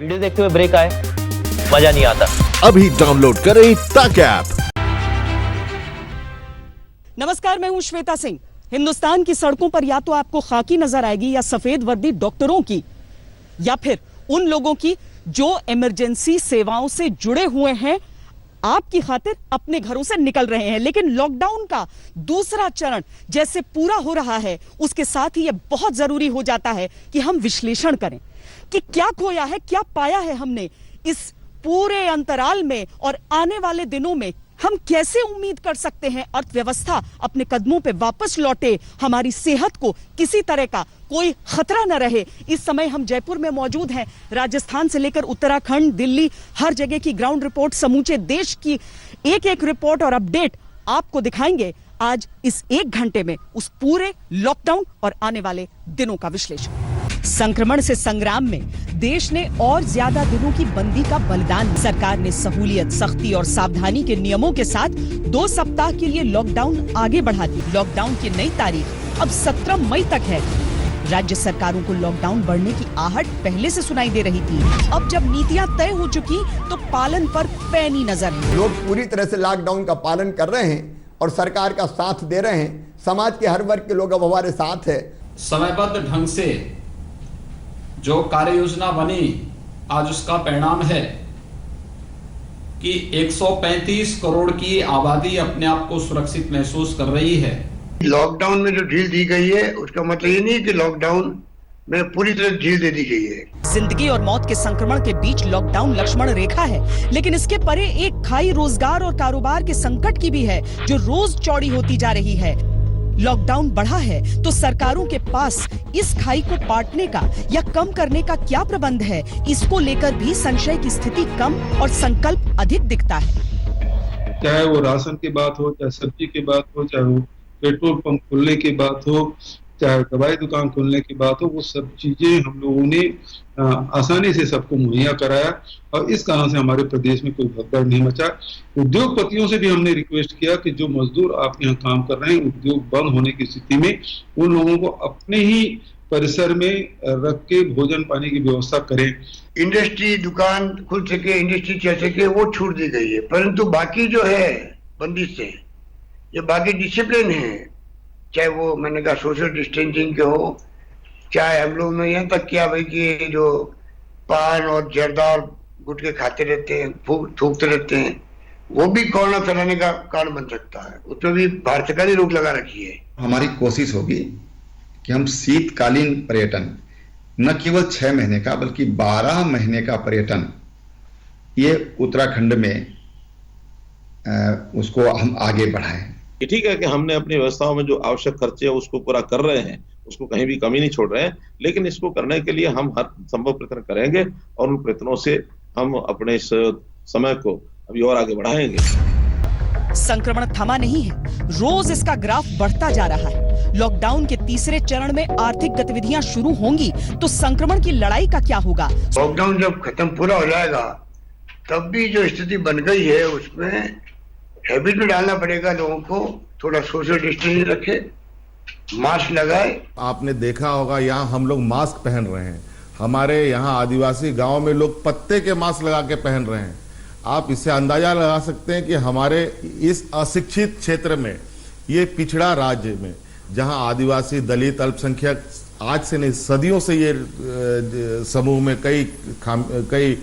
Video देखते हुए break आए, मजा नहीं आता। अभी डाउनलोड करें तक ऐप। नमस्कार, मैं हूं श्वेता सिंह। हिंदुस्तान की सड़कों पर या तो आपको खाकी नजर आएगी या सफेद वर्दी डॉक्टरों की, या फिर उन लोगों की जो इमरजेंसी सेवाओं से जुड़े हुए हैं, आपकी खातिर अपने घरों से निकल रहे हैं। लेकिन लॉकडाउन का दूसरा चरण जैसे पूरा हो रहा है, उसके साथ ही यह बहुत जरूरी हो जाता है कि हम विश्लेषण करें कि क्या खोया है, क्या पाया है हमने इस पूरे अंतराल में, और आने वाले दिनों में हम कैसे उम्मीद कर सकते हैं अर्थव्यवस्था अपने कदमों पे वापस लौटे, हमारी सेहत को किसी तरह का कोई खतरा न रहे। इस समय हम जयपुर में मौजूद हैं। राजस्थान से लेकर उत्तराखंड, दिल्ली, हर जगह की ग्राउंड रिपोर्ट, समूचे देश की एक एक रिपोर्ट और अपडेट आपको दिखाएंगे आज इस 1 घंटे में, उस पूरे लॉकडाउन और आने वाले दिनों का विश्लेषण। संक्रमण से संग्राम में देश ने और ज्यादा दिनों की बंदी का बलिदान। सरकार ने सहूलियत, सख्ती और सावधानी के नियमों के साथ 2 सप्ताह के लिए लॉकडाउन आगे बढ़ा दी। लॉकडाउन की नई तारीख अब 17 मई तक है। राज्य सरकारों को लॉकडाउन बढ़ने की आहट पहले से सुनाई दे रही थी। अब जब नीतियां तय हो चुकी तो पालन पर पैनी नजर है। लोग पूरी तरह से लॉकडाउन का पालन कर रहे हैं और सरकार का साथ दे रहे हैं। समाज के हर वर्ग के लोग अब हमारे साथ है। समयबद्ध ढंग से जो कार्य योजना बनी, आज उसका परिणाम है कि 135 करोड़ की आबादी अपने आप को सुरक्षित महसूस कर रही है। लॉकडाउन में जो ढील दी गई है उसका मतलब ये नहीं कि लॉकडाउन में पूरी तरह ढील दे दी गई है। जिंदगी और मौत के संक्रमण के बीच लॉकडाउन लक्ष्मण रेखा है, लेकिन इसके परे एक खाई रोजगार और कारोबार के संकट की भी है, जो रोज चौड़ी होती जा रही है। लॉकडाउन बढ़ा है तो सरकारों के पास इस खाई को पाटने का या कम करने का क्या प्रबंध है, इसको लेकर भी संशय की स्थिति कम और संकल्प अधिक दिखता है। चाहे वो राशन की बात हो, चाहे सब्जी की बात हो, चाहे वो पेट्रोल पंप खुलने की बात हो, चाहे दवाई दुकान खुलने की बात हो, वो सब चीजें हम लोगों ने आसानी से सबको मुहैया कराया और इस कारण से हमारे प्रदेश में कोई भगदड़ नहीं मचा। उद्योगपतियों से भी हमने रिक्वेस्ट किया कि जो मजदूर आप यहाँ काम कर रहे हैं, उद्योग बंद होने की स्थिति में उन लोगों को अपने ही परिसर में रख के भोजन पानी की व्यवस्था करें। इंडस्ट्री दुकान खुल सके, इंडस्ट्री चल सके, वो छूट दी गई है। परंतु बाकी जो है बंदिश से, ये बाकी डिसिप्लिन है, चाहे वो मैंने कहा सोशल डिस्टेंसिंग के हो, चाहे हम लोग ने यहाँ तक किया भाई कि जो पान और जर्दा और गुटखे खाते रहते हैं, थूकते रहते हैं, वो भी कोरोना फैलाने का कारण बन सकता है। उसमें भी भारत सरकार ने रोक लगा रखी है। हमारी कोशिश होगी कि हम शीतकालीन पर्यटन न केवल 6 महीने का बल्कि 12 महीने का पर्यटन ये उत्तराखंड में उसको हम आगे बढ़ाएं। ये ठीक है कि हमने अपनी व्यवस्थाओं में जो आवश्यक खर्चे है उसको पूरा कर रहे हैं, उसको कहीं भी कमी नहीं छोड़ रहे हैं, लेकिन इसको करने के लिए हम हर संभव प्रयत्न करेंगे और उन प्रयत्नों से हम अपने इस समय को अभी और आगे बढ़ाएंगे। संक्रमण थमा नहीं है, रोज इसका ग्राफ बढ़ता जा रहा है। लॉकडाउन के तीसरे चरण में आर्थिक गतिविधियां शुरू होंगी तो संक्रमण की लड़ाई का क्या होगा? लॉकडाउन जब खत्म पूरा हो जाएगा तब भी जो स्थिति बन गई है उसमें हैबिट में डालना पड़ेगा लोगों को। थोड़ा सोशल डिस्टेंस रखे, मास्क लगाए। आपने देखा होगा यहाँ हम लोग मास्क पहन रहे हैं। हमारे यहाँ आदिवासी गांव में लोग पत्ते के मास्क लगा के पहन रहे हैं। आप इससे अंदाजा लगा सकते हैं कि हमारे इस अशिक्षित क्षेत्र में, ये पिछड़ा राज्य में, जहां आदिवासी, दलित, अल्पसंख्यक आज से नहीं सदियों से ये समूह में कई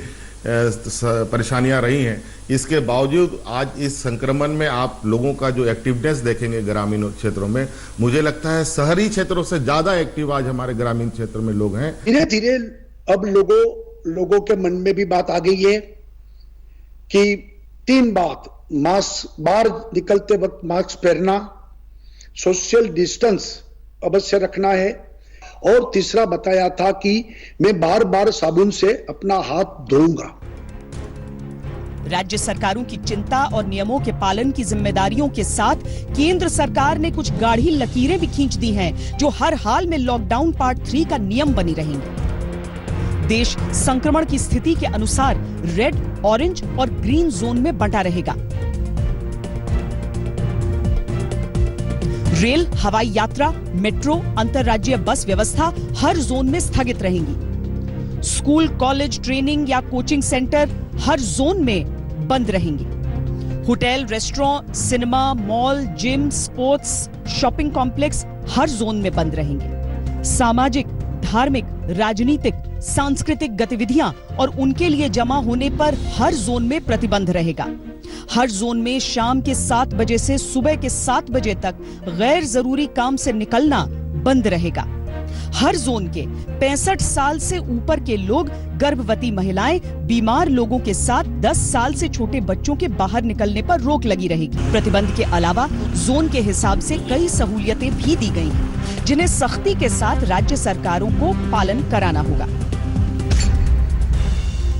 परेशानियां रही हैं, इसके बावजूद आज इस संक्रमण में आप लोगों का जो एक्टिवनेस देखेंगे ग्रामीण क्षेत्रों में, मुझे लगता है शहरी क्षेत्रों से ज्यादा एक्टिव आज हमारे ग्रामीण क्षेत्र में लोग हैं। धीरे धीरे अब लोगों के मन में भी बात आ गई है कि 3 बात, मास्क, बाहर निकलते वक्त मास्क पहनना, सोशल डिस्टेंस अवश्य रखना है, और तीसरा बताया था कि मैं बार बार साबुन से अपना हाथ धोऊंगा। राज्य सरकारों की चिंता और नियमों के पालन की जिम्मेदारियों के साथ केंद्र सरकार ने कुछ गाढ़ी लकीरें भी खींच दी हैं, जो हर हाल में लॉकडाउन पार्ट 3 का नियम बनी रहेंगे। देश संक्रमण की स्थिति के अनुसार रेड, ऑरेंज और ग्रीन जोन में बंटा रहेगा। रेल, हवाई यात्रा, मेट्रो, अंतरराज्यीय बस व्यवस्था हर जोन में स्थगित रहेंगी। स्कूल, कॉलेज, ट्रेनिंग या कोचिंग सेंटर हर जोन में बंद रहेंगे। Hotel, restaurant, cinema, mall, gym, sports, shopping complex हर जोन में बंद रहेंगे। सामाजिक, धार्मिक, राजनीतिक, सांस्कृतिक गतिविधियां और उनके लिए जमा होने पर हर जोन में प्रतिबंध रहेगा। हर जोन में शाम के 7 बजे से सुबह के 7 बजे तक गैर जरूरी काम से निकलना बंद रहेगा। हर जोन के 65 साल से ऊपर के लोग, गर्भवती महिलाएं, बीमार लोगों के साथ 10 साल से छोटे बच्चों के बाहर निकलने पर रोक लगी रहेगी। प्रतिबंध के अलावा जोन के हिसाब से कई सहूलियतें भी दी गई हैं, जिन्हें सख्ती के साथ राज्य सरकारों को पालन कराना होगा।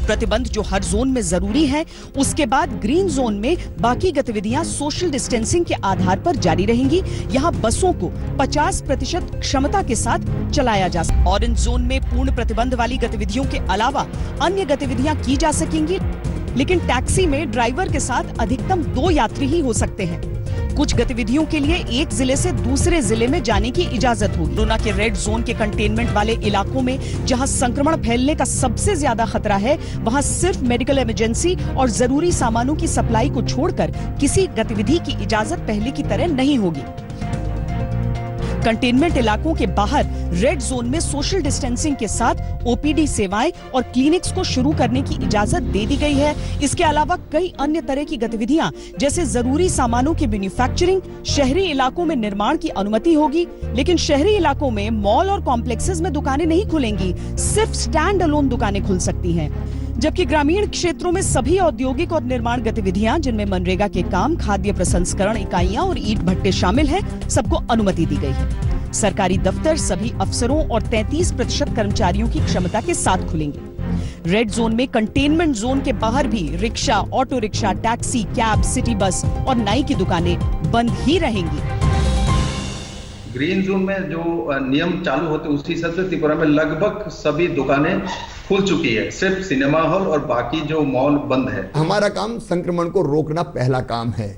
प्रतिबंध जो हर जोन में जरूरी है, उसके बाद ग्रीन जोन में बाकी गतिविधियां सोशल डिस्टेंसिंग के आधार पर जारी रहेंगी। यहां बसों को 50% क्षमता के साथ चलाया जा सकेगा। ऑरेंज जोन में पूर्ण प्रतिबंध वाली गतिविधियों के अलावा अन्य गतिविधियां की जा सकेंगी, लेकिन टैक्सी में ड्राइवर के साथ अधिकतम 2 यात्री ही हो सकते हैं। कुछ गतिविधियों के लिए एक जिले से दूसरे जिले में जाने की इजाजत होगी। कोरोना के रेड जोन के कंटेनमेंट वाले इलाकों में जहां संक्रमण फैलने का सबसे ज्यादा खतरा है, वहां सिर्फ मेडिकल इमरजेंसी और जरूरी सामानों की सप्लाई को छोड़कर किसी गतिविधि की इजाजत पहले की तरह नहीं होगी। कंटेनमेंट इलाकों के बाहर रेड जोन में सोशल डिस्टेंसिंग के साथ ओपीडी सेवाएं और क्लिनिक्स को शुरू करने की इजाजत दे दी गई है। इसके अलावा कई अन्य तरह की गतिविधियां जैसे जरूरी सामानों की मैन्युफैक्चरिंग, शहरी इलाकों में निर्माण की अनुमति होगी, लेकिन शहरी इलाकों में मॉल और कॉम्प्लेक्सेस में दुकानें नहीं खुलेंगी, सिर्फ स्टैंड अलोन दुकानें खुल सकती हैं। जबकि ग्रामीण क्षेत्रों में सभी औद्योगिक और निर्माण गतिविधियां, जिनमें मनरेगा के काम, खाद्य प्रसंस्करण इकाइयां और ईंट भट्टे शामिल हैं, सबको अनुमति दी गई है। सरकारी दफ्तर सभी अफसरों और 33% कर्मचारियों की क्षमता के साथ खुलेंगे। रेड जोन में कंटेनमेंट जोन के बाहर भी rickshaw, auto rickshaw, taxi, cab, city bus और नाई की दुकानें बंद ही रहेंगी। ग्रीन जोन में जो नियम चालू होते उसी हिसाब से त्रिपुरा में लगभग सभी दुकानें खुल चुकी है, सिर्फ सिनेमा हॉल और बाकी जो मॉल बंद है। हमारा काम संक्रमण को रोकना पहला काम है,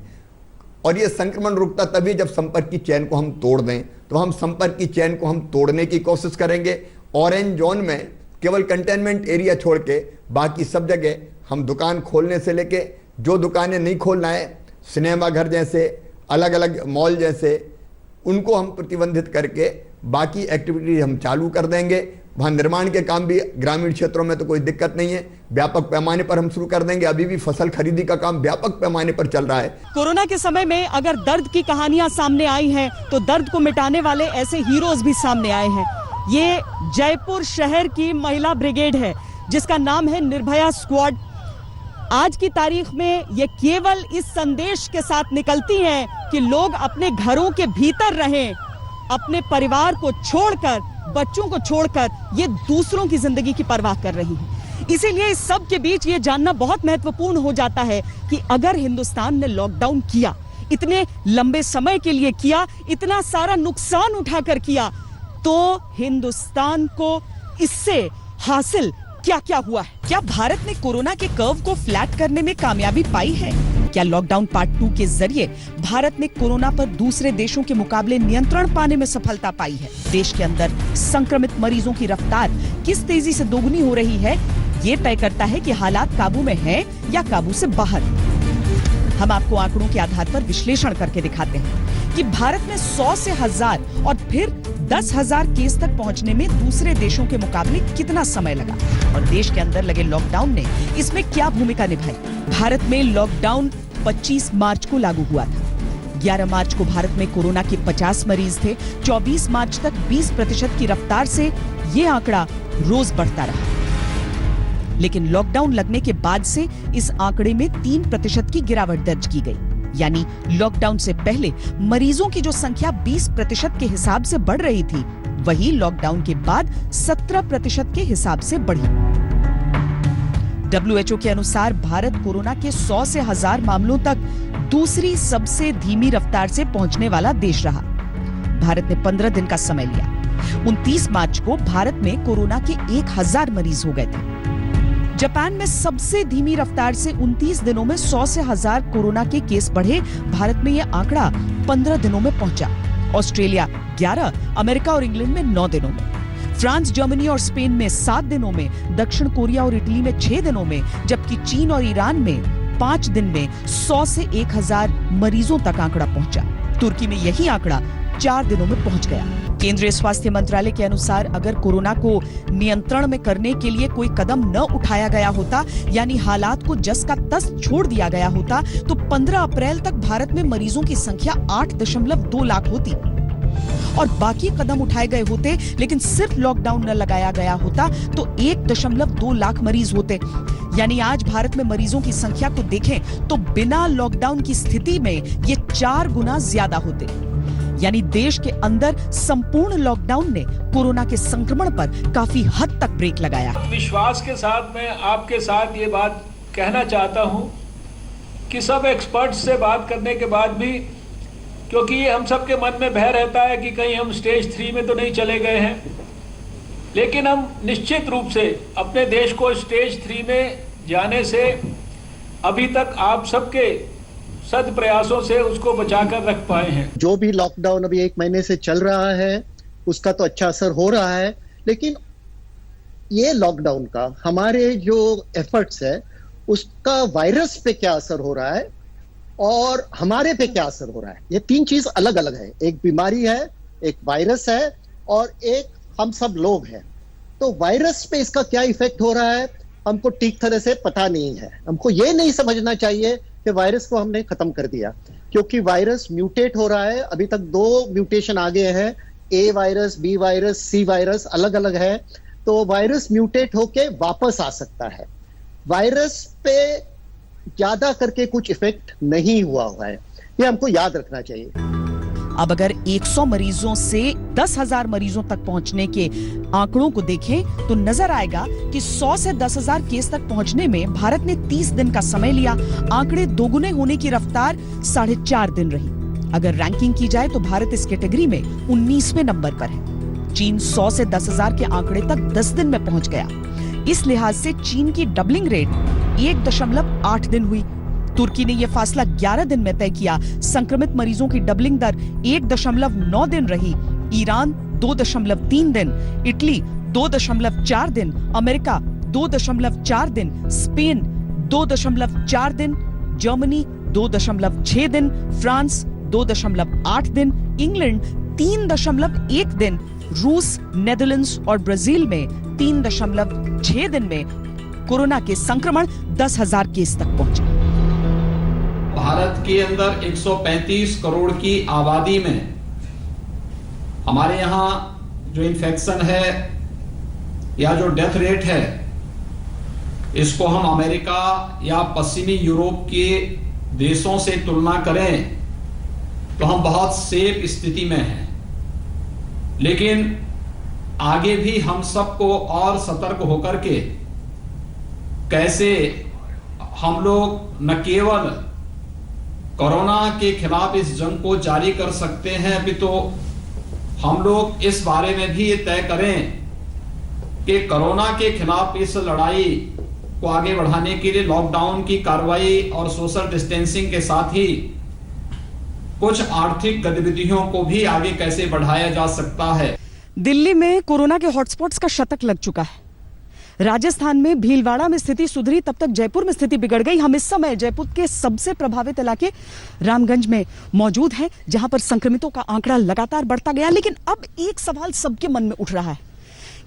और ये संक्रमण रुकता तभी जब संपर्क की चेन को हम तोड़ दें। तो हम संपर्क की चेन को हम तोड़ने की कोशिश करेंगे। ऑरेंज जोन में केवल कंटेनमेंट एरिया छोड़ के बाकी सब जगह हम दुकान खोलने से लेके जो दुकानें नहीं खोलना है, सिनेमा घर जैसे, अलग अलग मॉल जैसे, उनको हम प्रतिबंधित करके बाकी एक्टिविटी हम चालू कर देंगे। वहाँ निर्माण के काम भी ग्रामीण क्षेत्रों में तो कोई दिक्कत नहीं है, व्यापक पैमाने पर हम शुरू कर देंगे। अभी भी फसल खरीदी का काम व्यापक पैमाने पर चल रहा है। कोरोना के समय में अगर दर्द की कहानियां सामने आई हैं, तो दर्द को मिटाने वाले ऐसे हीरोज भी सामने आए हैं। ये जयपुर शहर की महिला ब्रिगेड है, जिसका नाम है निर्भया स्क्वाड। आज की तारीख में ये केवल इस संदेश के साथ निकलती हैं कि लोग अपने घरों के भीतर रहें, अपने परिवार को छोड़कर, बच्चों को छोड़कर ये दूसरों की जिंदगी की परवाह कर रही हैं। इसीलिए इस सब के बीच ये जानना बहुत महत्वपूर्ण हो जाता है कि अगर हिंदुस्तान ने लॉकडाउन किया, इतने लंबे समय के लिए किया, इतना सारा नुकसान उठाकर किया, तो हिंदुस्तान को इससे हासिल क्या क्या हुआ है? क्या भारत ने कोरोना के कर्व को फ्लैट करने में कामयाबी पाई है? क्या लॉकडाउन पार्ट 2 के जरिए भारत ने कोरोना पर दूसरे देशों के मुकाबले नियंत्रण पाने में सफलता पाई है? देश के अंदर संक्रमित मरीजों की रफ्तार किस तेजी से दोगुनी हो रही है, ये तय करता है कि हालात काबू में है या काबू से बाहर। हम आपको आंकड़ों के आधार पर विश्लेषण करके दिखाते हैं कि भारत में 100 से 1000 और फिर 10,000 केस तक पहुंचने में दूसरे देशों के मुकाबले कितना समय लगा, और देश के अंदर लगे लॉकडाउन ने इसमें क्या भूमिका निभाई। भारत में लॉकडाउन 25 मार्च को लागू हुआ था। 11 मार्च को भारत में कोरोना के 50 मरीज थे। 24 मार्च तक 20% की रफ्तार से ये आंकड़ा रोज बढ़ता रहा, लेकिन लॉकडाउन लगने के बाद से इस आंकड़े में 3% की गिरावट दर्ज की गई। यानी लॉकडाउन से पहले मरीजों की जो संख्या 20% के हिसाब से बढ़ रही थी, वही लॉकडाउन के बाद 17% के हिसाब से बढ़ी। WHO के अनुसार भारत कोरोना के 100 से 1000 मामलों तक दूसरी सबसे धीमी रफ्तार से पहुंचने वाला देश रहा। भारत ने 15 दिन का समय लिया। 29 मार्च को भारत में कोरोना के 1000 मरीज हो गए थे। जापान में सबसे धीमी रफ्तार से 29 दिनों में 100 से 1000 कोरोना के केस बढ़े। भारत में यह आंकड़ा 15 दिनों में पहुंचा। ऑस्ट्रेलिया 11, अमेरिका और इंग्लैंड में 9 दिनों में। फ्रांस, जर्मनी और स्पेन में 7 दिनों में, दक्षिण कोरिया और इटली में 6 दिनों में, जबकि चीन और ईरान में 5 दिन में 100 से 1000 मरीजों तक आंकड़ा पहुंचा। तुर्की में यही आंकड़ा 4 दिनों में पहुंच गया। केंद्रीय स्वास्थ्य मंत्रालय के अनुसार अगर कोरोना को नियंत्रण में करने के लिए कोई कदम न उठाया गया होता, यानी हालात को जस का तस छोड़ दिया गया होता, तो 15 अप्रैल तक भारत में मरीजों की संख्या 8.2 लाख होती और बाकी कदम उठाए गए होते, लेकिन सिर्फ लॉकडाउन न लगाया गया होता तो 1.2 लाख मरीज होते। यानी आज भारत में मरीजों की संख्या को देखें तो बिना लॉकडाउन की स्थिति में ये 4 गुना ज्यादा होते। यानी देश के अंदर संपूर्ण लॉकडाउन ने कोरोना के संक्रमण पर काफी हद तक ब्रेक लगाया। विश्वास के साथ मैं आपके साथ ये बात कहना चाहता हूं कि सब एक्सपर्ट्स से बात करने के बाद भी, क्योंकि ये हम सबके मन में भय रहता है कि कहीं हम स्टेज 3 में तो नहीं चले गए हैं, लेकिन हम निश्चित रूप से अपने देश को स्टेज 3 में जाने से अभी तक आप सबके सद प्रयासों से उसको बचाकर रख पाए हैं। जो भी लॉकडाउन अभी 1 महीने से चल रहा है उसका तो अच्छा असर हो रहा है, लेकिन ये लॉकडाउन का हमारे जो एफर्ट्स है उसका वायरस पे क्या असर हो रहा है और हमारे पे क्या असर हो रहा है, ये 3 चीज अलग अलग है। एक बीमारी है, एक वायरस है और एक हम सब लोग हैं। तो वायरस पे इसका क्या इफेक्ट हो रहा है हमको ठीक तरह से पता नहीं है। हमको ये नहीं समझना चाहिए कि वायरस को हमने खत्म कर दिया, क्योंकि वायरस म्यूटेट हो रहा है। अभी तक 2 म्यूटेशन आ गए हैं, A virus, B virus, C virus, अलग अलग है। तो वायरस म्यूटेट होके वापस आ सकता है। वायरस पे ज्यादा करके कुछ इफेक्ट नहीं हुआ है, ये हमको याद रखना चाहिए। अब अगर 100 मरीजों से 10,000 मरीजों तक पहुंचने के आंकड़ों को देखें तो नजर आएगा कि 100 से 10,000 केस तक पहुंचने में भारत ने 30 दिन का समय लिया। आंकड़े दोगुने होने की रफ्तार 4.5 दिन रही। अगर रैंकिंग की जाए तो भारत इस कैटेगरी में 19वें नंबर पर है। चीन 100 से 10,000 के आंकड़े तक 10 दिन में पहुंच गया। इस लिहाज से चीन की डबलिंग रेट 1.8 दिन हुई। तुर्की ने यह फासला 11 दिन में तय किया। संक्रमित मरीजों की डबलिंग दर 1.9 दिन रही। ईरान 2.3 दिन, इटली 2.4 दिन, अमेरिका 2.4 दिन, स्पेन 2.4 दिन, जर्मनी 2.6 दिन, फ्रांस 2.8 दिन, इंग्लैंड 3.1 दिन, रूस, नेदरलैंड्स और ब्राजील में 3.6 दिन में कोरोना के संक्रमण 10,000 केस तक पहुंचे। भारत के अंदर 135 करोड़ की आबादी में हमारे यहाँ जो इन्फेक्शन है या जो डेथ रेट है, इसको हम अमेरिका या पश्चिमी यूरोप के देशों से तुलना करें तो हम बहुत सेफ स्थिति में हैं। लेकिन आगे भी हम सबको और सतर्क होकर के कैसे हम लोग न केवल कोरोना के खिलाफ इस जंग को जारी कर सकते हैं, अभी तो हम लोग इस बारे में भी ये तय करें कि कोरोना के खिलाफ इस लड़ाई को आगे बढ़ाने के लिए लॉकडाउन की कार्रवाई और सोशल डिस्टेंसिंग के साथ ही कुछ आर्थिक गतिविधियों को भी आगे कैसे बढ़ाया जा सकता है। दिल्ली में कोरोना के हॉटस्पॉट्स का शतक लग चुका है। राजस्थान में भीलवाड़ा में स्थिति सुधरी, तब तक जयपुर में स्थिति बिगड़ गई। हम इस समय जयपुर के सबसे प्रभावित इलाके रामगंज में मौजूद हैं, जहां पर संक्रमितों का आंकड़ा लगातार बढ़ता गया। लेकिन अब एक सवाल सबके मन में उठ रहा है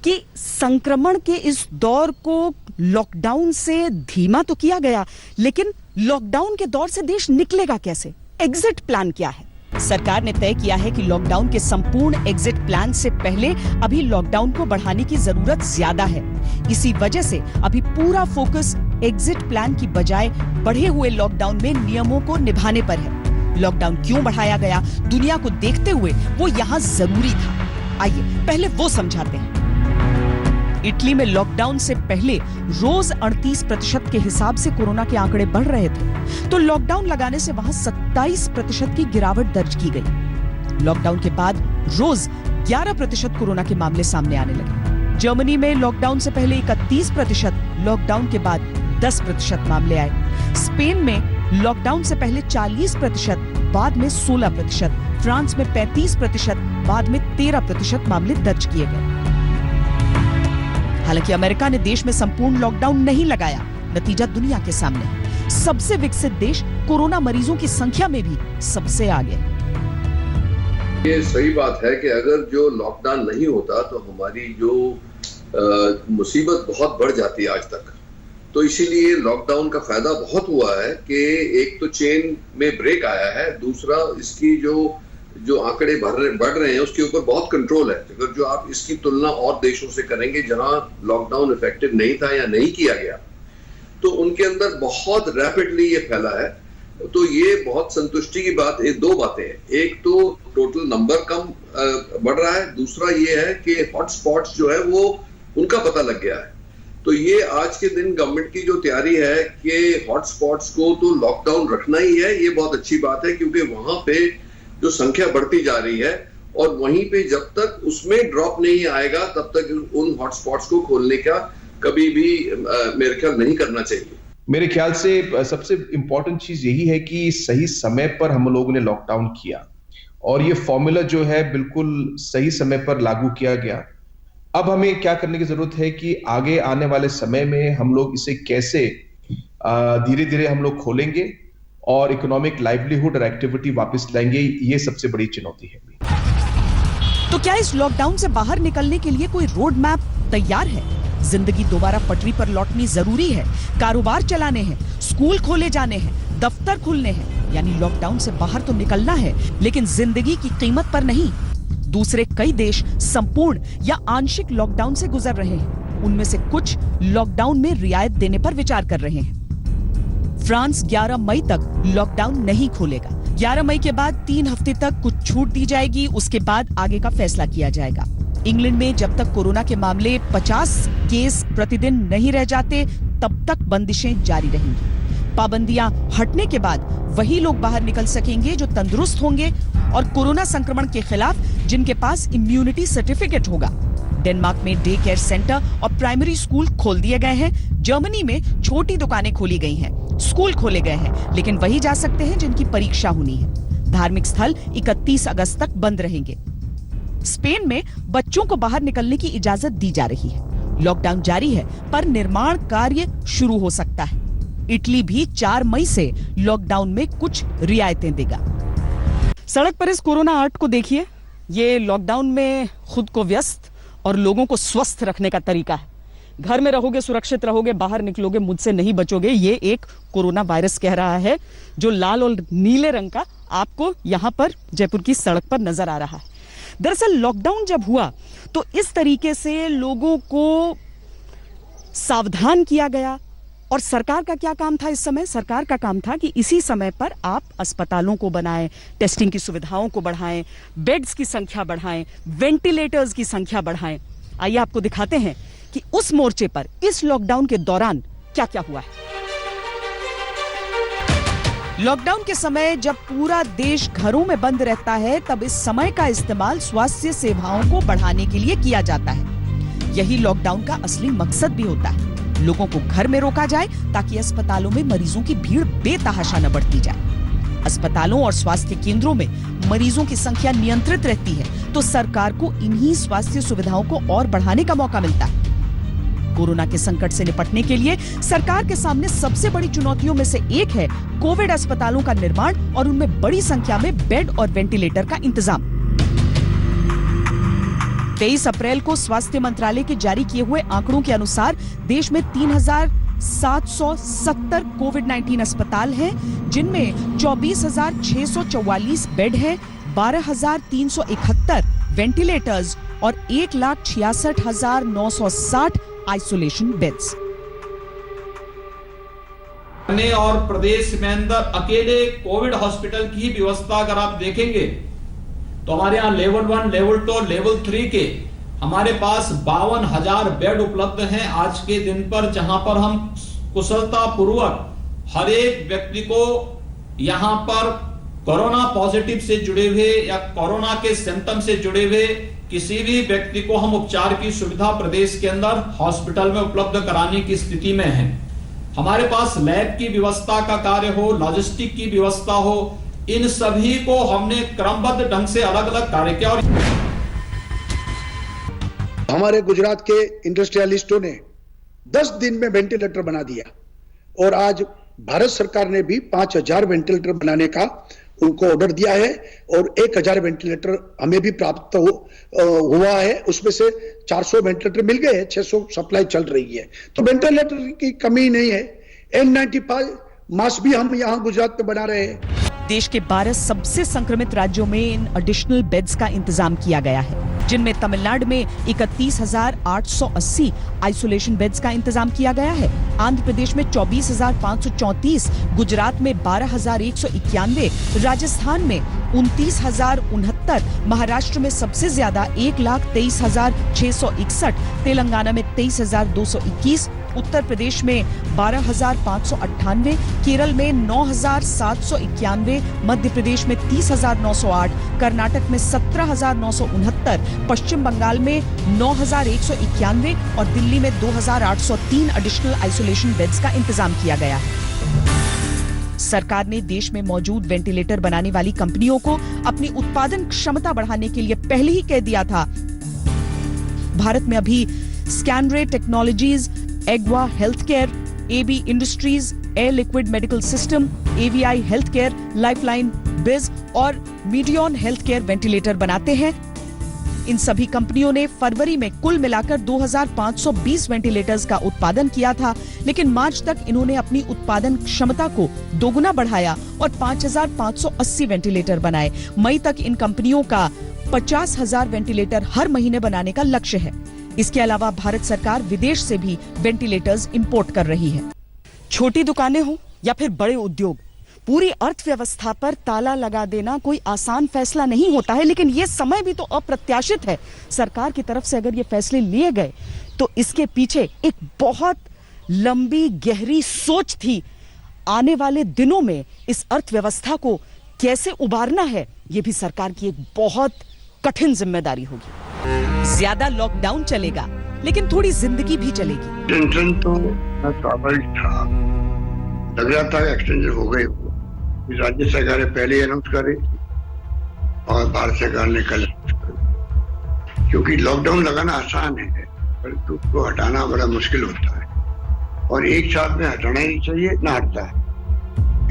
कि संक्रमण के इस दौर को लॉकडाउन से धीमा तो किया गया, लेकिन लॉकडाउन के दौर से देश निकलेगा कैसे? एग्जिट प्लान क्या है? सरकार ने तय किया है कि लॉकडाउन के संपूर्ण एग्जिट प्लान से पहले अभी लॉकडाउन को बढ़ाने की जरूरत ज्यादा है। इसी वजह से अभी पूरा फोकस एग्जिट प्लान की बजाय बढ़े हुए लॉकडाउन में नियमों को निभाने पर है। लॉकडाउन क्यों बढ़ाया गया, दुनिया को देखते हुए वो यहाँ जरूरी था। आइए पहले वो समझाते हैं। इटली में लॉकडाउन से पहले रोज 38% के हिसाब से कोरोना के आंकड़े बढ़ रहे थे, तो लॉकडाउन लगाने से वहां 27% की गिरावट दर्ज की गई। लॉकडाउन के बाद रोज 11% कोरोना के मामले सामने आने लगे। जर्मनी में लॉकडाउन से पहले 31%, लॉकडाउन के बाद 10% मामले आए। स्पेन में लॉकडाउन से पहले 40%, बाद में 16%, फ्रांस में 35%, बाद में 13% मामले दर्ज किए गए। हालांकि अमेरिका ने देश में संपूर्ण लॉकडाउन नहीं लगाया। नतीजा दुनिया के सामने। सबसे विकसित देश कोरोना मरीजों की संख्या में भी सबसे आगे। ये सही बात है कि अगर जो लॉकडाउन नहीं होता तो हमारी जो मुसीबत बहुत बढ़ जाती है आज तक। तो इसीलिए लॉकडाउन का फायदा बहुत हुआ है कि एक तो चेन में ब्रेक आया है, दूसरा इसकी जो आंकड़े बढ़ रहे हैं उसके ऊपर बहुत कंट्रोल है। अगर जो आप इसकी तुलना और देशों से करेंगे जहां लॉकडाउन इफेक्टिव नहीं था या नहीं किया गया, तो उनके अंदर बहुत रैपिडली ये फैला है। तो ये बहुत संतुष्टि की बात, ये दो बातें हैं। एक तो टोटल नंबर कम बढ़ रहा है, दूसरा ये है कि हॉटस्पॉट्स जो है वो उनका पता लग गया है। तो ये आज के दिन गवर्नमेंट की जो तैयारी है कि हॉटस्पॉट्स को तो लॉकडाउन रखना ही है, ये बहुत अच्छी बात है, क्योंकि वहां पे जो संख्या बढ़ती जा रही है और वहीं पे जब तक उसमें ड्रॉप नहीं आएगा तब तक उन हॉटस्पॉट्स को खोलने का कभी भी मेरे ख्याल नहीं करना चाहिए। मेरे ख्याल से सबसे इंपॉर्टेंट चीज यही है कि सही समय पर हम लोगों ने लॉकडाउन किया और ये फॉर्मूला जो है बिल्कुल सही समय पर लागू किया गया। अब हमें क्या करने की जरूरत है कि आगे आने वाले समय में हम लोग इसे कैसे धीरे धीरे हम लोग खोलेंगे और इकोनॉमिक लाइवलीहुड और एक्टिविटी वापस लाएंगे, ये सबसे बड़ी चुनौती है। तो क्या इस लॉकडाउन से बाहर निकलने के लिए कोई रोड मैप तैयार है? जिंदगी दोबारा पटरी पर लौटनी जरूरी है, कारोबार चलाने हैं, स्कूल खोले जाने हैं, दफ्तर खुलने हैं, यानी लॉकडाउन से बाहर तो निकलना है, लेकिन जिंदगी की कीमत पर नहीं। दूसरे कई देश संपूर्ण या आंशिक लॉकडाउन से गुजर रहे हैं। उनमें से कुछ लॉकडाउन में रियायत देने पर विचार कर रहे हैं। फ्रांस 11 मई तक लॉकडाउन नहीं खोलेगा। 11 मई के बाद 3 हफ्ते तक कुछ छूट दी जाएगी, उसके बाद आगे का फैसला किया जाएगा। इंग्लैंड में जब तक कोरोना के मामले 50 केस प्रतिदिन नहीं रह जाते तब तक बंदिशें जारी रहेंगी। पाबंदियां हटने के बाद वही लोग बाहर निकल सकेंगे जो तंदुरुस्त होंगे और कोरोना संक्रमण के खिलाफ जिनके पास इम्यूनिटी सर्टिफिकेट होगा। डेनमार्क में डे केयर सेंटर और प्राइमरी स्कूल खोल दिए गए हैं। जर्मनी में छोटी दुकानें खोली गई हैं, स्कूल खोले गए हैं, लेकिन वही जा सकते हैं जिनकी परीक्षा होनी है। धार्मिक स्थल 31 अगस्त तक बंद रहेंगे। स्पेन में बच्चों को बाहर निकलने की इजाजत दी जा रही है। लॉकडाउन जारी है पर निर्माण कार्य शुरू हो सकता है। इटली भी 4 मई से लॉकडाउन में कुछ रियायतें देगा। सड़क पर इस कोरोना आर्ट को देखिए। ये लॉकडाउन में खुद को व्यस्त और लोगों को स्वस्थ रखने का तरीका है। घर में रहोगे सुरक्षित रहोगे, बाहर निकलोगे मुझसे नहीं बचोगे, ये एक कोरोना वायरस कह रहा है, जो लाल और नीले रंग का आपको यहाँ पर जयपुर की सड़क पर नजर आ रहा है। दरअसल लॉकडाउन जब हुआ तो इस तरीके से लोगों को सावधान किया गया। और सरकार का क्या काम था इस समय? सरकार का काम था कि इसी समय पर आप अस्पतालों को बनाएं, टेस्टिंग की सुविधाओं को बढ़ाएं, बेड्स की संख्या बढ़ाएं, वेंटिलेटर्स की संख्या बढ़ाएं। आइए आपको दिखाते हैं कि उस मोर्चे पर इस लॉकडाउन के दौरान क्या क्या हुआ है। लॉकडाउन के समय जब पूरा देश घरों में बंद रहता है, तब इस समय का इस्तेमाल स्वास्थ्य सेवाओं को बढ़ाने के लिए किया जाता है। यही लॉकडाउन का असली मकसद भी होता है। लोगों को घर में रोका जाए ताकि अस्पतालों में मरीजों की भीड़ बेतहाशा न बढ़ती जाए। अस्पतालों और स्वास्थ्य केंद्रों में मरीजों की संख्या नियंत्रित रहती है तो सरकार को इन्हीं स्वास्थ्य सुविधाओं को और बढ़ाने का मौका मिलता है। कोरोना के संकट से निपटने के लिए सरकार के सामने सबसे बड़ी चुनौतियों में से एक है कोविड अस्पतालों का निर्माण और उनमें बड़ी संख्या में बेड और वेंटिलेटर का इंतजाम। 23 अप्रैल को स्वास्थ्य मंत्रालय के जारी किए हुए आंकड़ों के अनुसार देश में 3,770 कोविड-19 अस्पताल हैं, जिनमें 24,644 बेड हैं, 12,371 वेंटिलेटर्स और 1,66,960 आइसोलेशन बेड्स। और प्रदेश में अंदर अकेले कोविड हॉस्पिटल की व्यवस्था अगर आप देखेंगे तो हमारे यहाँ लेवल 1, लेवल 2, लेवल 3 के हमारे पास 52,000 बेड उपलब्ध हैं आज के दिन पर, जहां पर हम कुशलता पूर्वक हर एक व्यक्ति को यहां पर कोरोना पॉजिटिव से जुड़े हुए या कोरोना के सिम्टम से जुड़े हुए किसी भी व्यक्ति को हम उपचार की सुविधा प्रदेश के अंदर हॉस्पिटल में उपलब्ध कराने की स्थिति में हैं। हमारे पास लैब की व्यवस्था का कार्य हो, लॉजिस्टिक की व्यवस्था हो, इन सभी को हमने क्रमबद्ध ढंग से अलग अलग कार्य किया। और हमारे गुजरात के इंडस्ट्रियलिस्टों ने 10 दिन में वेंटिलेटर बना दिया और आज भारत सरकार ने भी 5000 वेंटिलेटर बनाने का उनको ऑर्डर दिया है और 1000 वेंटिलेटर हमें भी प्राप्त हुआ है। उसमें से 400 वेंटिलेटर मिल गए हैं, 600 सप्लाई चल रही है। तो वेंटिलेटर की कमी नहीं है। N95 मास्क भी हम यहाँ गुजरात में बना रहे हैं। देश के 12 सबसे संक्रमित राज्यों में इन एडिशनल बेड्स का इंतजाम किया गया है, जिनमें तमिलनाडु में 31,880 आइसोलेशन बेड्स का इंतजाम किया गया है, आंध्र प्रदेश में 24,534, गुजरात में 12,191, राजस्थान में 29,069, महाराष्ट्र में सबसे ज्यादा 1,23,661, तेलंगाना में 23,221, उत्तर प्रदेश में 12,598, केरल में 9,791, मध्य प्रदेश में 30,908, कर्नाटक में 17,969, पश्चिम बंगाल में 9,191 और दिल्ली में 2,803 एडिशनल आइसोलेशन बेड्स का इंतजाम किया गया है। सरकार ने देश में मौजूद वेंटिलेटर बनाने वाली कंपनियों को अपनी उत्पादन क्षमता बढ़ाने के लिए पहले ही कह दिया था। भारत में अभी Scanray Technologies, AgVa Healthcare, AB Industries, Air Liquid Medical System, AVI Healthcare, Lifeline Biz और मीडियन हेल्थकेयर वेंटिलेटर बनाते हैं। इन सभी कंपनियों ने फरवरी में कुल मिलाकर 2,520 वेंटिलेटर्स का उत्पादन किया था, लेकिन मार्च तक इन्होंने अपनी उत्पादन क्षमता को दोगुना बढ़ाया और 5,580 वेंटिलेटर बनाए। मई तक इन कंपनियों का 50,000 वेंटिलेटर हर महीने बनाने का लक्ष्य है। इसके अलावा भारत सरकार विदेश से भी वेंटिलेटर्स इंपोर्ट कर रही है। छोटी दुकानें हो या फिर बड़े उद्योग, पूरी अर्थव्यवस्था पर ताला लगा देना कोई आसान फैसला नहीं होता है, लेकिन ये समय भी तो अप्रत्याशित है। सरकार की तरफ से अगर ये फैसले लिए गए तो इसके पीछे एक बहुत लंबी गहरी सोच थी। आने वाले दिनों में इस अर्थव्यवस्था को कैसे उबारना है, ये भी सरकार की एक बहुत कठिन जिम्मेदारी होगी। ज्यादा लॉकडाउन चलेगा, लेकिन थोड़ी जिंदगी भी चलेगी। टेंशन तो स्वाभाविक था, लग रहा था एक्सटेंशन हो गए। राज्य सरकार ने पहले अनाउंस करे और भारत सरकार ने कल अनाउंस करे, क्योंकि लॉकडाउन लगाना आसान है परंतु उसको हटाना बड़ा मुश्किल होता है और एक साथ में हटाना ही नहीं चाहिए, ना हटता है।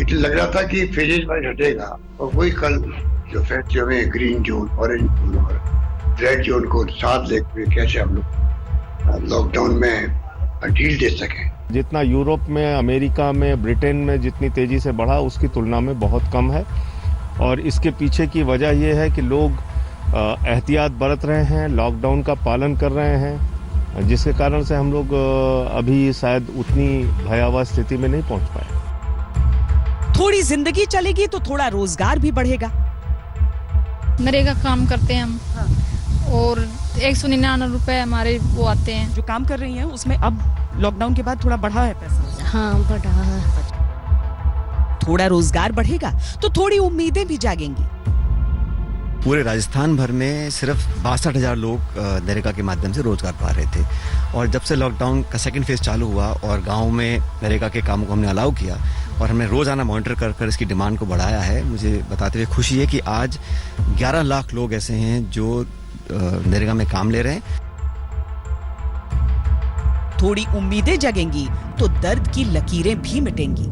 इसलिए लग रहा था कि फेजेज वाइज हटेगा और वही कल जो फैसले हुए ग्रीन जोन, ऑरेंज जोन और रेड जोन को साथ लेकर कैसे हम लोग लॉकडाउन में ढील दे सकें। जितना यूरोप में, अमेरिका में, ब्रिटेन में जितनी तेजी से बढ़ा उसकी तुलना में बहुत कम है और इसके पीछे की वजह यह है कि लोग एहतियात बरत रहे हैं, लॉकडाउन का पालन कर रहे हैं, जिसके कारण से हम लोग अभी शायद उतनी भयावह स्थिति में नहीं पहुंच पाए। थोड़ी जिंदगी चलेगी तो थोड़ा रोजगार भी बढ़ेगा। नरेगा काम करते हैं हम और 199 रुपए हमारे वो आते हैं। जो काम कर रही हैं उसमें अब लॉकडाउन के बाद थोड़ा बढ़ा है पैसा? हाँ, बढ़ा है। थोड़ा रोजगार बढ़ेगा तो थोड़ी उम्मीदें भी जागेंगी। पूरे राजस्थान भर में सिर्फ 62,000 लोग नरेगा के माध्यम से रोजगार पा रहे थे और जब से लॉकडाउन का सेकंड फेज चालू हुआ और गांव में नरेगा के कामों को हमने अलाउ किया और हमने रोजाना मॉनिटर कर इसकी डिमांड को बढ़ाया है, मुझे बताते हुए खुशी है कि आज 11 लाख लोग ऐसे हैं जो नरेगा में काम ले रहे हैं। थोड़ी उम्मीदें जगेंगी तो दर्द की लकीरें भी मिटेंगी।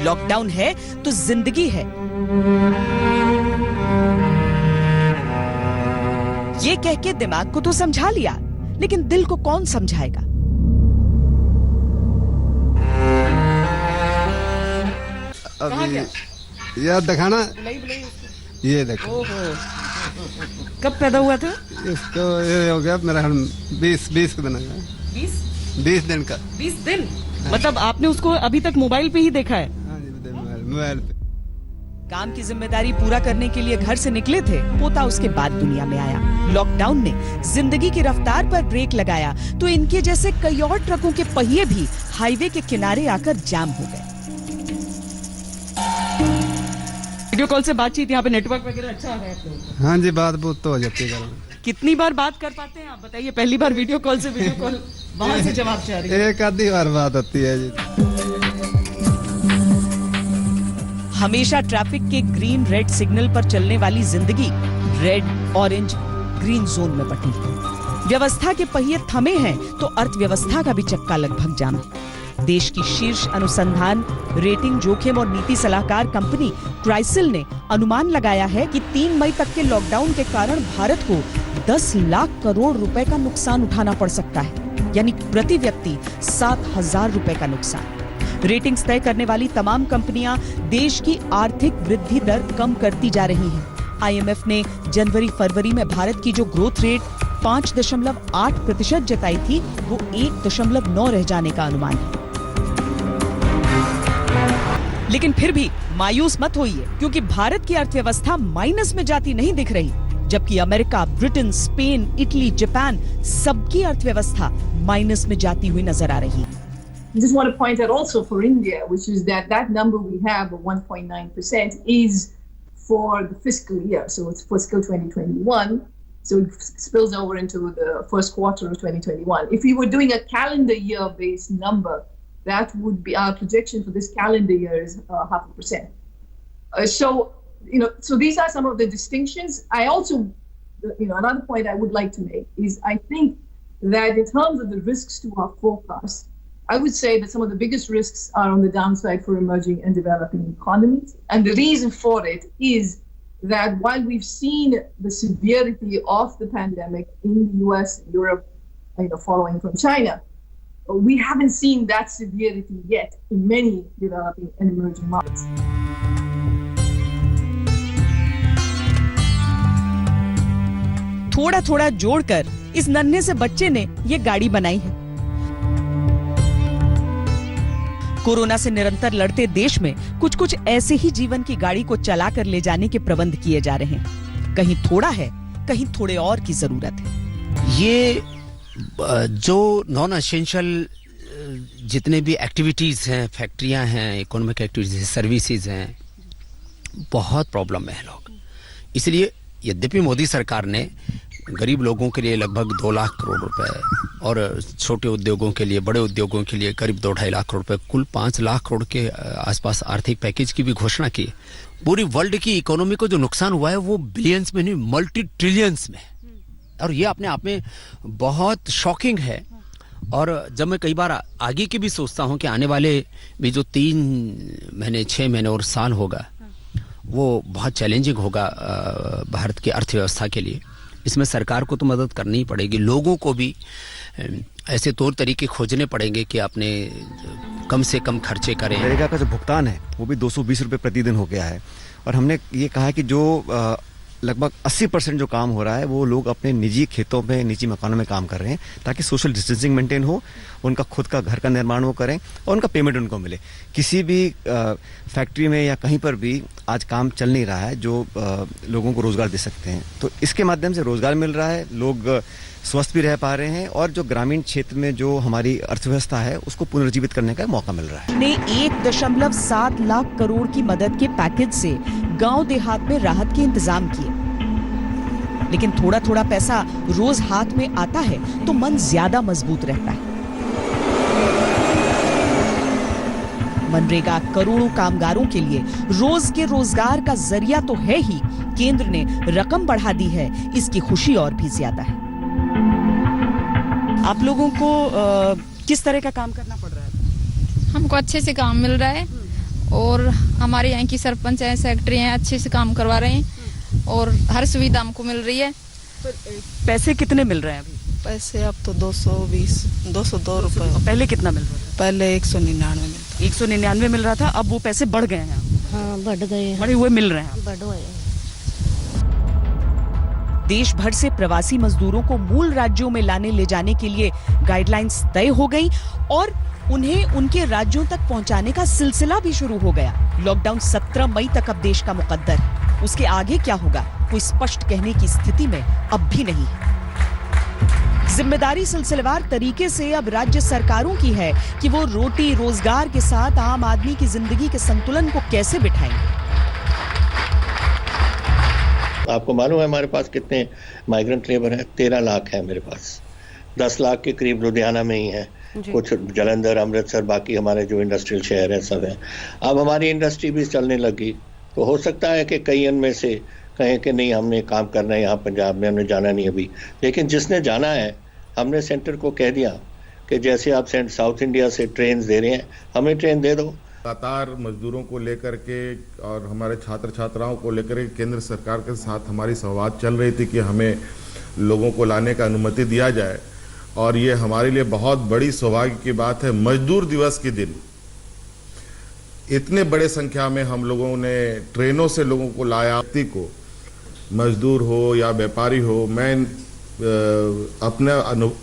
लॉकडाउन है तो जिंदगी है, ये कह के दिमाग को तो समझा लिया, लेकिन दिल को कौन समझाएगा? अभी यार दिखाना, ये देखो। कब पैदा हुआ था? इसको ये हो गया मेरा 20 दिन का। 20 दिन का। 20 दिन मतलब आपने उसको अभी तक मोबाइल पे ही देखा है? मोबाइल पे। काम की जिम्मेदारी पूरा करने के लिए घर से निकले थे, पोता उसके बाद दुनिया में आया। लॉकडाउन ने जिंदगी की रफ्तार पर ब्रेक लगाया तो इनके जैसे कई और ट्रकों के पहिए भी हाईवे के किनारे आकर जाम हो गए। वीडियो कॉल से बातचीत, यहाँ पे नेटवर्क वगैरह अच्छा आ रहा है आप लोगों को? हाँ जी, बात तो हो जाती है। कितनी बार बात कर पाते हैं आप बताइए? पहली बार वीडियो कॉल से वीडियो कॉल वहां से जवाब चाह रही है। एक आधी बार बात होती है जी। हमेशा ट्रैफिक के ग्रीन रेड सिग्नल पर चलने वाली जिंदगी रेड, ऑरेंज, ग्रीन जोन में बटी है। व्यवस्था के पहिए थमे हैं तो अर्थव्यवस्था का भी चक्का लगभग जाम है। देश की शीर्ष अनुसंधान, रेटिंग, जोखिम और नीति सलाहकार कंपनी क्राइसिल ने अनुमान लगाया है कि 3 मई तक के लॉकडाउन के कारण भारत को 10 लाख करोड़ रुपए का नुकसान उठाना पड़ सकता है, यानी प्रति व्यक्ति 7,000 रुपए का नुकसान। रेटिंग्स तय करने वाली तमाम कंपनियां देश की आर्थिक वृद्धि दर कम करती जा रही हैं। आईएमएफ ने जनवरी-फरवरी में भारत की जो ग्रोथ रेट 5.8% जताई थी, वो 1.9 रह जाने का अनुमान है। लेकिन फिर भी मायूस मत होइए, क्योंकि भारत की अर्थव्यवस्था माइनस में जाती नहीं दिख रही, जबकि America, Britain, Spain, Italy, Japan सबकी अर्थव्यवस्था माइनस में जाती हुई नजर आ रही है। Just want to point out also for India, which is that number we have of 1.9% is for the fiscal year. So it's fiscal 2021. So it spills over into the first quarter of 2021. If we were doing a calendar year based number, that would be our projection for this calendar year is 0.5%. So these are some of the distinctions. I also, another point I would like to make is I think that in terms of the risks to our forecast, I would say that some of the biggest risks are on the downside for emerging and developing economies. And the reason for it is that while we've seen the severity of the pandemic in the US, Europe, following from China, we haven't seen that severity yet in many developing and emerging markets. थोड़ा थोड़ा जोड़कर इस नन्हे से बच्चे ने ये गाड़ी बनाई है। कोरोना से निरंतर लड़ते देश में कुछ कुछ ऐसे ही जीवन की गाड़ी को चलाकर ले जाने के प्रबंध किए जा रहे हैं। कहीं थोड़ा है, कहीं थोड़े और की जरूरत है। ये जो नॉन एसेंशियल जितने भी एक्टिविटीज हैं, फैक्ट्रियां हैं, इकोनॉमिक एक्टिविटीज, सर्विसेज हैं, बहुत प्रॉब्लम में है लोग। इसलिए यद्यपि मोदी सरकार ने गरीब लोगों के लिए लगभग 2 लाख करोड़ रुपए और छोटे उद्योगों के लिए, बड़े उद्योगों के लिए करीब 2-2.5 लाख करोड़ रुपए, कुल 5 लाख करोड़ के आसपास आर्थिक पैकेज की भी घोषणा की। पूरी वर्ल्ड की इकोनॉमी को जो नुकसान हुआ है वो बिलियंस में नहीं, मल्टी ट्रिलियंस में, और ये अपने आप में बहुत शॉकिंग है। और जब मैं कई बार आगे की भी सोचता हूँ कि आने वाले भी जो 3 महीने, 6 महीने और साल होगा, वो बहुत चैलेंजिंग होगा भारत की अर्थव्यवस्था के लिए। इसमें सरकार को तो मदद करनी ही पड़ेगी, लोगों को भी ऐसे तौर तरीके खोजने पड़ेंगे कि अपने कम से कम खर्चे करें। मनरेगा का जो भुगतान है वो भी 220 रुपये प्रतिदिन हो गया है, और हमने ये कहा है कि जो लगभग 80% जो काम हो रहा है वो लोग अपने निजी खेतों में, निजी मकानों में काम कर रहे हैं, ताकि सोशल डिस्टेंसिंग मेंटेन हो, उनका खुद का घर का निर्माण वो करें और उनका पेमेंट उनको मिले। किसी भी फैक्ट्री में या कहीं पर भी आज काम चल नहीं रहा है जो लोगों को रोजगार दे सकते हैं। तो इसके माध्यम से रोजगार मिल रहा है, लोग स्वस्थ भी रह पा रहे हैं, और जो ग्रामीण क्षेत्र में जो हमारी अर्थव्यवस्था है उसको पुनर्जीवित करने का मौका मिल रहा है। ने 1.7 लाख करोड़ की मदद के पैकेज से गांव देहात में राहत के इंतजाम किए। लेकिन थोड़ा थोड़ा पैसा रोज हाथ में आता है तो मन ज्यादा मजबूत रहता है। मनरेगा करोड़ों कामगारों के लिए रोज के रोजगार का जरिया तो है ही, केंद्र ने रकम बढ़ा दी है, इसकी खुशी और भी ज्यादा है। आप लोगों को किस तरह का काम करना पड़ रहा है? हमको अच्छे से काम मिल रहा है, और हमारे यहाँ की सरपंच हैं, सेक्रेटरी हैं, अच्छे से काम करवा रहे हैं, और हर सुविधा हमको मिल रही है। पैसे कितने मिल रहे हैं अभी? पैसे अब तो 202 रुपए। पहले कितना मिल रहा था? पहले 199 मिलता। 199 मिल रहा था, अब वो पैसे बढ़ गए हैं। हाँ, बढ़ गए, बढ़े हुए मिल रहे हैं। बढ़ गए। देश भर से प्रवासी मजदूरों को मूल राज्यों में लाने ले जाने के लिए गाइडलाइंस तय हो गई, और उन्हें उनके राज्यों तक पहुंचाने का सिलसिला भी शुरू हो गया। लॉकडाउन 17 मई तक अब देश का मुकद्दर है। उसके आगे क्या होगा कोई स्पष्ट कहने की स्थिति में अब भी नहीं है। जिम्मेदारी सिलसिलेवार तरीके से अब राज्य सरकारों की है कि वो रोटी रोजगार के साथ आम आदमी की जिंदगी के संतुलन को कैसे बिठाएंगे। आपको मालूम है हमारे पास कितने माइग्रेंट लेबर हैं? 13 लाख है मेरे पास। 10 लाख के करीब लुधियाना में ही है, कुछ जलंधर, अमृतसर, बाकी हमारे जो इंडस्ट्रियल शहर है सब है। अब हमारी इंडस्ट्री भी चलने लगी, तो हो सकता है कि कई इनमें से कहें कि नहीं हमने काम करना है यहाँ पंजाब में, हमने जाना नहीं अभी। लेकिन जिसने जाना है, हमने सेंटर को कह दिया कि जैसे आप साउथ इंडिया से ट्रेन दे रहे हैं, हमें ट्रेन दे दो। लगातार मजदूरों को लेकर के और हमारे छात्र छात्राओं को लेकर के केंद्र सरकार के साथ हमारी संवाद चल रही थी कि हमें लोगों को लाने का अनुमति दिया जाए, और ये हमारे लिए बहुत बड़ी सौभाग्य की बात है। मजदूर दिवस के दिन इतने बड़े संख्या में हम लोगों ने ट्रेनों से लोगों को लाया। व्यक्ति को, मजदूर हो या व्यापारी हो, मैं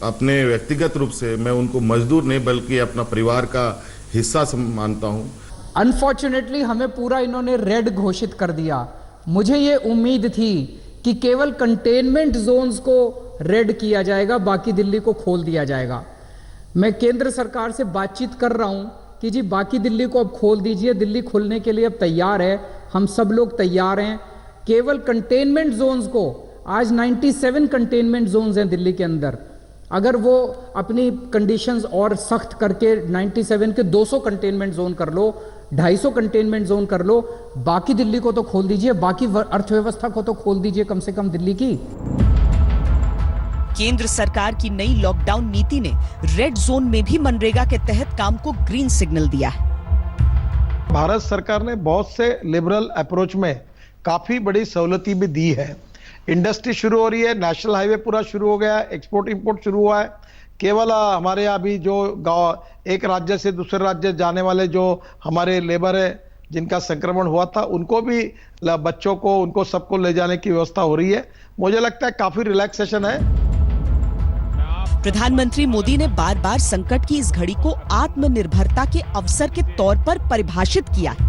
अपने व्यक्तिगत रूप से मैं उनको मजदूर नहीं बल्कि अपना परिवार का हिस्सा मानता हूं। अनफॉर्चुनेटली हमें पूरा इन्होंने रेड घोषित कर दिया। मुझे ये उम्मीद थी कि केवल कंटेनमेंट जोन्स को रेड किया जाएगा, बाकी दिल्ली को खोल दिया जाएगा। मैं केंद्र सरकार से बातचीत कर रहा हूं कि जी बाकी दिल्ली को अब खोल दीजिए, दिल्ली खुलने के लिए अब तैयार है, हम सब लोग तैयार हैं। केवल कंटेनमेंट जोन्स को, आज 97 कंटेनमेंट जोन्स हैं दिल्ली के अंदर, अगर वो अपनी कंडीशंस और सख्त करके 97 के 200 कंटेनमेंट जोन कर लो, 250 कंटेनमेंट जोन कर लो, बाकी दिल्ली को तो खोल दीजिए, बाकी अर्थव्यवस्था को तो खोल दीजिए कम से कम दिल्ली की। केंद्र सरकार की नई लॉकडाउन नीति ने रेड जोन में भी मनरेगा के तहत काम को ग्रीन सिग्नल दिया है। भारत सरकार ने बहुत से लिबरल अप्रोच में काफी बड़ी सहूलती भी दी है। इंडस्ट्री शुरू हो रही है, नेशनल हाईवे पूरा शुरू हो गया है, एक्सपोर्ट इंपोर्ट शुरू हुआ है। केवल हमारे यहाँ भी जो गाँव एक राज्य से दूसरे राज्य जाने वाले जो हमारे लेबर है जिनका संक्रमण हुआ था, उनको भी, बच्चों को, उनको सबको ले जाने की व्यवस्था हो रही है। मुझे लगता है काफी रिलैक्सेशन है। प्रधानमंत्री मोदी ने बार बार संकट की इस घड़ी को आत्मनिर्भरता के अवसर के तौर पर परिभाषित किया है।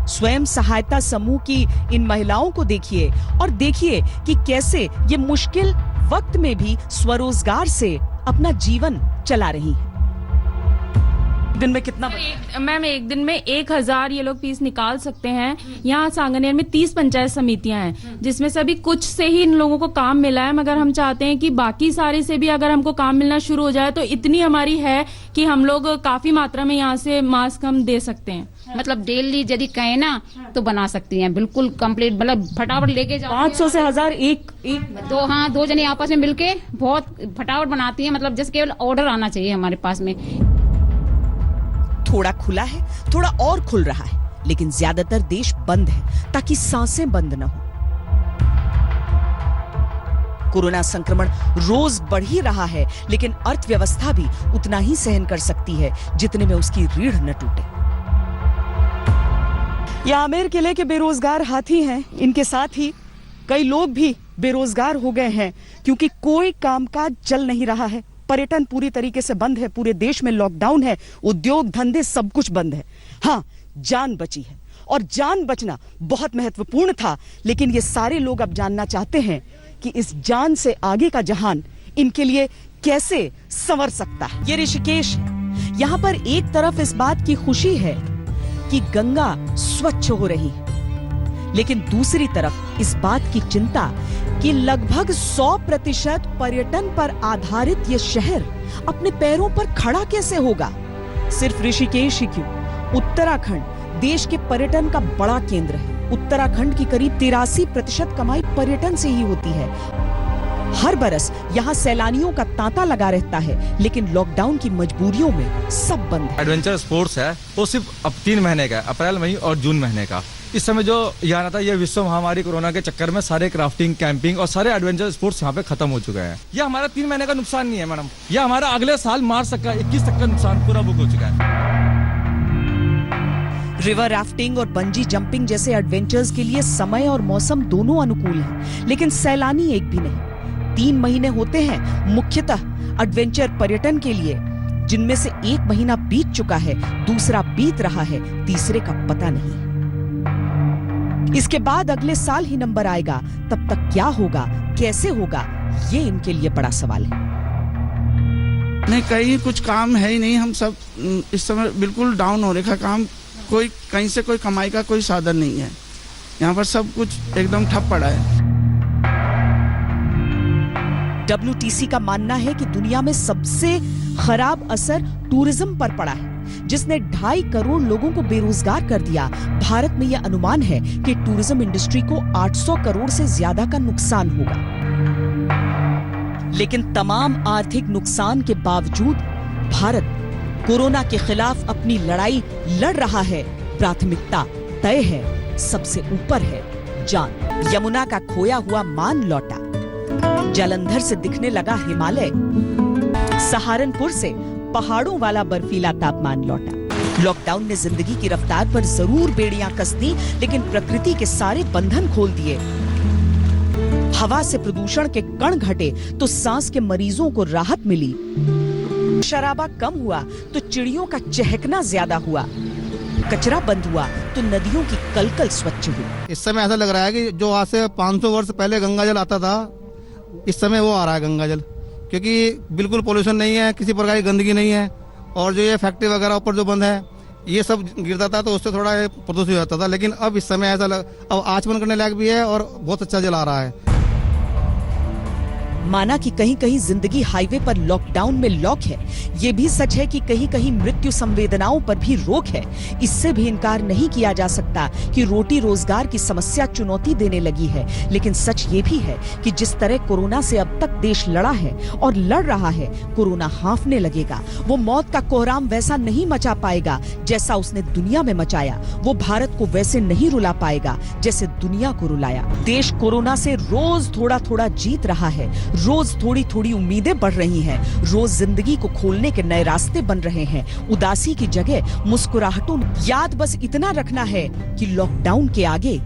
स्वयं सहायता समूह की इन महिलाओं को देखिए और देखिए कि कैसे ये मुश्किल वक्त में भी स्वरोजगार से अपना जीवन चला रही हैं। दिन में कितना? मैम एक दिन में 1000 ये लोग पीस निकाल सकते हैं। यहाँ सांगनेर में 30 पंचायत समितियां हैं, जिसमें से अभी कुछ से ही इन लोगों को काम मिला है, मगर हम चाहते हैं कि बाकी सारे से भी अगर हमको काम मिलना शुरू हो जाए तो इतनी हमारी है कि हम लोग काफी मात्रा में यहाँ से मास्क हम दे सकते हैं। मतलब डेली यदि कहे ना तो बना सकती हैं, बिल्कुल कंप्लीट, मतलब फटाफट लेके जाओ। 500 से 1000 एक दो जने आपस में मिलके बहुत फटाफट बनाती हैं। मतलब जैसे केवल ऑर्डर आना चाहिए हमारे पास में। थोड़ा खुला है, थोड़ा और खुल रहा है, लेकिन ज्यादातर देश बंद है ताकि सांसें बंद न हो। कोरोना संक्रमण रोज बढ़ ही रहा है, लेकिन अर्थव्यवस्था भी उतना ही सहन कर सकती है जितने में उसकी रीढ़ न टूटे। ये आमेर किले के बेरोजगार हाथी हैं। इनके साथ ही कई लोग भी बेरोजगार हो गए हैं क्योंकि कोई कामकाज चल नहीं रहा है। पर्यटन पूरी तरीके से बंद है, पूरे देश में लॉकडाउन है, उद्योग धंधे सब कुछ बंद है। हाँ, जान बची है और जान बचना बहुत महत्वपूर्ण था, लेकिन ये सारे लोग अब जानना चाहते हैं कि इस जान से आगे का जहान इनके लिए कैसे संवर सकता है। ये ऋषिकेश है। यहाँ पर एक तरफ इस बात की खुशी है कि गंगा स्वच्छ हो रही है, लेकिन दूसरी तरफ इस बात की चिंता कि लगभग 100% पर्यटन पर आधारित ये शहर अपने पैरों पर खड़ा कैसे होगा। सिर्फ ऋषिकेश ही क्यों, उत्तराखंड देश के पर्यटन का बड़ा केंद्र है। उत्तराखंड की करीब 83% कमाई पर्यटन से ही होती है। हर बरस यहाँ सैलानियों का तांता लगा रहता है, लेकिन लॉकडाउन की मजबूरियों में सब बंद है। एडवेंचर स्पोर्ट्स है वो सिर्फ अब 3 महीने का, अप्रैल, मई और जून महीने का। इस समय जो यहाँ था, ये विश्व महामारी कोरोना के चक्कर में सारे क्राफ्टिंग, कैंपिंग और सारे एडवेंचर स्पोर्ट्स यहाँ पे खत्म हो चुके हैं। ये हमारा 3 महीने का नुकसान नहीं है मैडम, ये हमारा अगले साल मार्च तक का 21 तक का नुकसान पूरा बुक हो चुका है। रिवर राफ्टिंग और बंजी जंपिंग जैसे एडवेंचर्स के लिए समय और मौसम दोनों अनुकूल हैं, लेकिन सैलानी एक भी नहीं। 3 महीने होते हैं मुख्यतः एडवेंचर पर्यटन के लिए, जिनमें से 1 महीना बीत चुका है, दूसरा बीत रहा है, तीसरे का पता नहीं। इसके बाद अगले साल ही नंबर आएगा, तब तक क्या होगा, कैसे होगा, ये इनके लिए बड़ा सवाल है। नहीं, कहीं कुछ काम है ही नहीं। हम सब इस समय बिल्कुल डाउन हो रखा काम, कोई कहीं से कोई कमाई का कोई साधन नहीं है। यहाँ पर सब कुछ एकदम ठप पड़ा है। WTC का मानना है कि दुनिया में सबसे खराब असर टूरिज्म पर पड़ा है। जिसने 2.5 करोड़ लोगों को बेरोजगार कर दिया, भारत में यह अनुमान है कि टूरिज्म इंडस्ट्री को 800 करोड़ से ज्यादा का नुकसान होगा। लेकिन तमाम आर्थिक नुकसान के बावजूद भारत कोरोना के खिलाफ अपनी लड़ाई लड़ रहा है। प्राथमिकता तय है, सबसे ऊपर है जान। यमुना का खोया हुआ मान लौटा, जालंधर से दिखने लगा हिमालय, सहारनपुर से पहाड़ों वाला बर्फीला तापमान लौटा। लॉकडाउन ने जिंदगी की रफ्तार पर जरूर बेड़ियां कस दी, लेकिन प्रकृति के सारे बंधन खोल दिए। हवा से प्रदूषण के कण घटे तो सांस के मरीजों को राहत मिली। शराबा कम हुआ तो चिड़ियों का चहकना ज्यादा हुआ। कचरा बंद हुआ तो नदियों की कलकल स्वच्छ हुई। इस समय ऐसा लग रहा है कि जो आज से 500 वर्ष पहले गंगा जल आता था, इस समय वो आ रहा है गंगा जल, क्योंकि बिल्कुल पोल्यूशन नहीं है, किसी प्रकार की गंदगी नहीं है। और जो ये फैक्ट्री वगैरह ऊपर जो बंद है, ये सब गिरता था तो उससे थोड़ा प्रदूषित हो जाता था, लेकिन अब इस समय ऐसा अब आचमन करने लायक भी है और बहुत अच्छा जल आ रहा है। माना कि कहीं कहीं जिंदगी हाईवे पर लॉकडाउन में लॉक है, ये भी सच है कि कहीं कहीं मृत्यु संवेदनाओं पर भी रोक है। इससे भी इनकार नहीं किया जा सकता कि रोटी रोजगार की समस्या चुनौती देने लगी है। लेकिन सच ये भी है कि जिस तरह कोरोना से अब तक देश लड़ा है और लड़ रहा है, कोरोना हाँफने लगेगा। वो मौत का कोहराम वैसा नहीं मचा पाएगा जैसा उसने दुनिया में मचाया। वो भारत को वैसे नहीं रुला पाएगा जैसे दुनिया को रुलाया। देश कोरोना से रोज थोड़ा थोड़ा जीत रहा है, रोज थोड़ी थोड़ी उम्मीदें बढ़ रही हैं, रोज जिंदगी को खोलने के नए रास्ते बन रहे हैं। उदासी की जगह मुस्कुराहटों। याद बस इतना रखना है कि लॉकडाउन के आगे।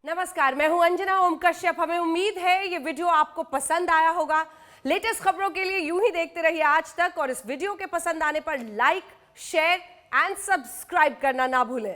नमस्कार, मैं हूं अंजना ओम कश्यप। हमें उम्मीद है ये वीडियो आपको पसंद आया होगा। लेटेस्ट खबरों के लिए यूं ही देखते रहिए आज तक, और इस वीडियो के पसंद आने पर लाइक, शेयर एंड सब्सक्राइब करना ना भूलें।